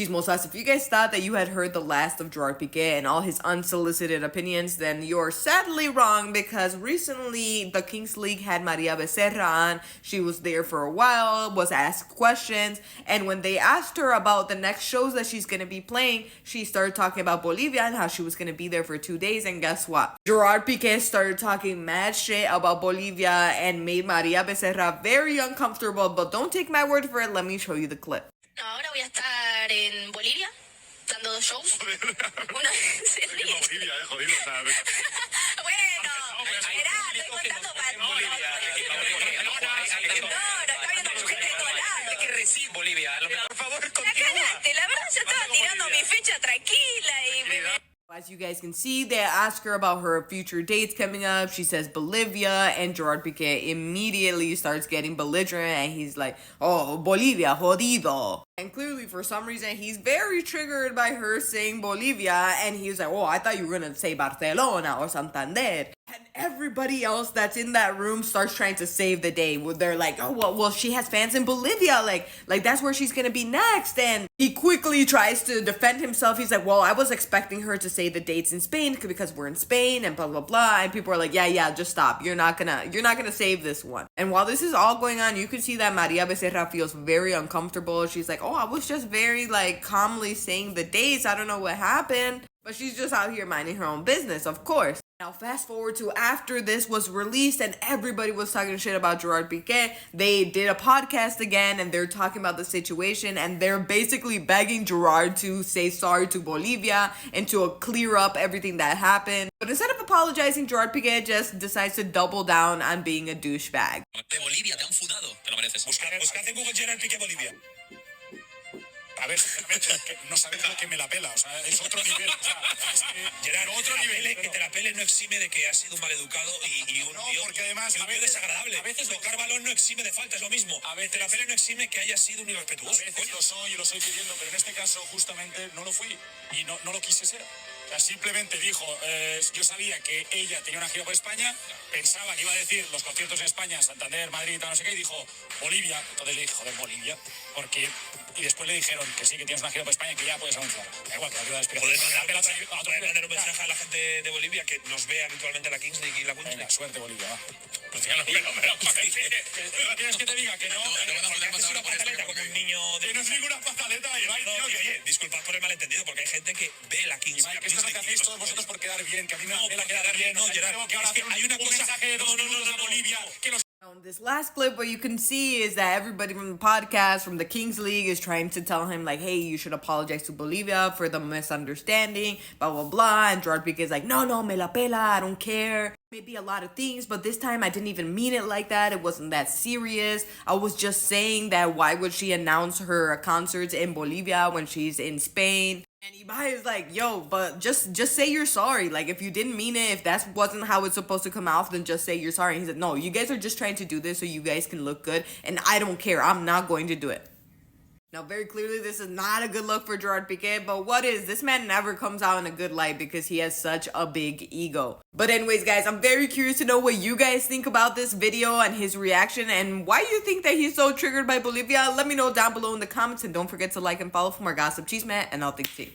Chismosas, if you guys thought that you had heard the last of Gerard Pique and all his unsolicited opinions, then you're sadly wrong, because recently the Kings League had Maria Becerra on. She was there for a while, was asked questions, and when they asked her about the next shows that she's going to be playing, she started talking about Bolivia and how she was going to be there for 2 days, and guess what? Gerard Pique started talking mad shit about Bolivia and made Maria Becerra very uncomfortable, but don't take my word for it, let me show you the clip. Ahora voy a estar en Bolivia, dando 2 shows. Se ríe. Bolivia, jodido, ¿sabes? Bueno, Gerard, estoy contando para... No, está viendo gente de todos lados. Hay que recibir Bolivia. Por favor, La continúa. cagaste, la verdad yo estaba tirando mi fecha tranquila y... As you guys can see, they ask her about her future dates coming up. She says Bolivia, and Gerard Pique immediately starts getting belligerent, and he's like, oh, Bolivia, jodido. And clearly, for some reason, he's very triggered by her saying Bolivia, and he's like, oh, I thought you were going to say Barcelona or Santander. And everybody else that's in that room starts trying to save the day. They're like, oh, well, she has fans in Bolivia. Like that's where she's going to be next. And he quickly tries to defend himself. He's like, well, I was expecting her to say the dates in Spain because we're in Spain and blah, blah, blah. And people are like, yeah, just stop. You're not gonna save this one. And while this is all going on, you can see that Maria Becerra feels very uncomfortable. She's like, oh, I was just very calmly saying the dates. I don't know what happened. But she's just out here minding her own business, of course. Now, fast forward to after this was released and everybody was talking shit about Gerard Pique. They did a podcast again and they're talking about the situation and they're basically begging Gerard to say sorry to Bolivia and to clear up everything that happened. But instead of apologizing, Gerard Pique just decides to double down on being a douchebag. De Bolivia, te han funado. Te lo mereces. Buscad en Google Gerard Pique Bolivia. A ver, sinceramente, es que no sabes lo que me la pela, o sea, es otro nivel. O sea, es que Gerard, otro nivel, que te la pele no exime de que has sido un maleducado y un no, tío, porque además y un tío desagradable. A veces tocar balón no exime de falta, es lo mismo. A veces te la pele no exime que hayas sido un irrespetuoso. a veces lo soy y lo estoy pidiendo, pero en este caso justamente no lo fui y no lo quise ser. O sea, simplemente dijo, yo sabía que ella tenía una gira por España, pensaba que iba a decir los conciertos en España, Santander, Madrid, tal, no sé qué, y dijo Bolivia. Entonces le dije, joder, Bolivia, porque... Y después le dijeron que sí, que tienes una gira por España y que ya puedes anunciar. Da igual, que la ayuda de explicación. Poder mandar un mensaje a la gente de Bolivia que nos ve habitualmente la Kings League y la Queens Venga, League. suerte, Bolivia, va. Pues ya lo veo, pero ¿Quieres que te diga que no? te van a joder más ahora por esto que como un niño de... Que no es ninguna pataleta, Ibai, tío. Oye, disculpad por el malentendido, porque hay gente que ve la Kings Ibai, que esto es lo que hacéis todos vosotros por quedar bien, que a mí me hace quedar bien, no, Gerard. Es que hay una cosa de 2 minutos a Bolivia que los... This last clip, what you can see is that everybody from the podcast, from the Kings League, is trying to tell him, like, hey, you should apologize to Bolivia for the misunderstanding, blah, blah, blah. And Gerard Pique is like, no, me la pela, I don't care. Maybe a lot of things, but this time I didn't even mean it like that. It wasn't that serious. I was just saying that why would she announce her concerts in Bolivia when she's in Spain? And Ibai is like, yo, but just say you're sorry. Like, if you didn't mean it, if that wasn't how it's supposed to come out, then just say you're sorry. And he said, no, you guys are just trying to do this so you guys can look good, and I don't care. I'm not going to do it. Now, very clearly, this is not a good look for Gerard Pique, but what is? This man never comes out in a good light because he has such a big ego. But anyways, guys, I'm very curious to know what you guys think about this video and his reaction and why you think that he's so triggered by Bolivia. Let me know down below in the comments, and don't forget to like and follow for more gossip, chisme, and all things tea.